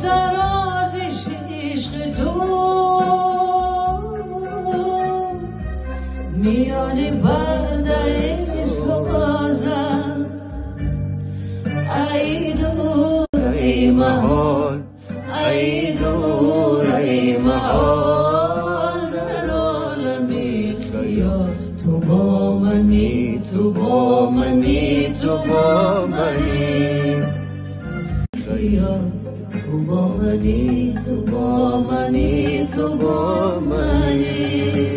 درازش عشق تو میانه برده سازم ای دور ای محال ای دور ای محال در عالم خیال تو با منی تو با منی تو با منی خیال تو با منی تو با منی تو با منی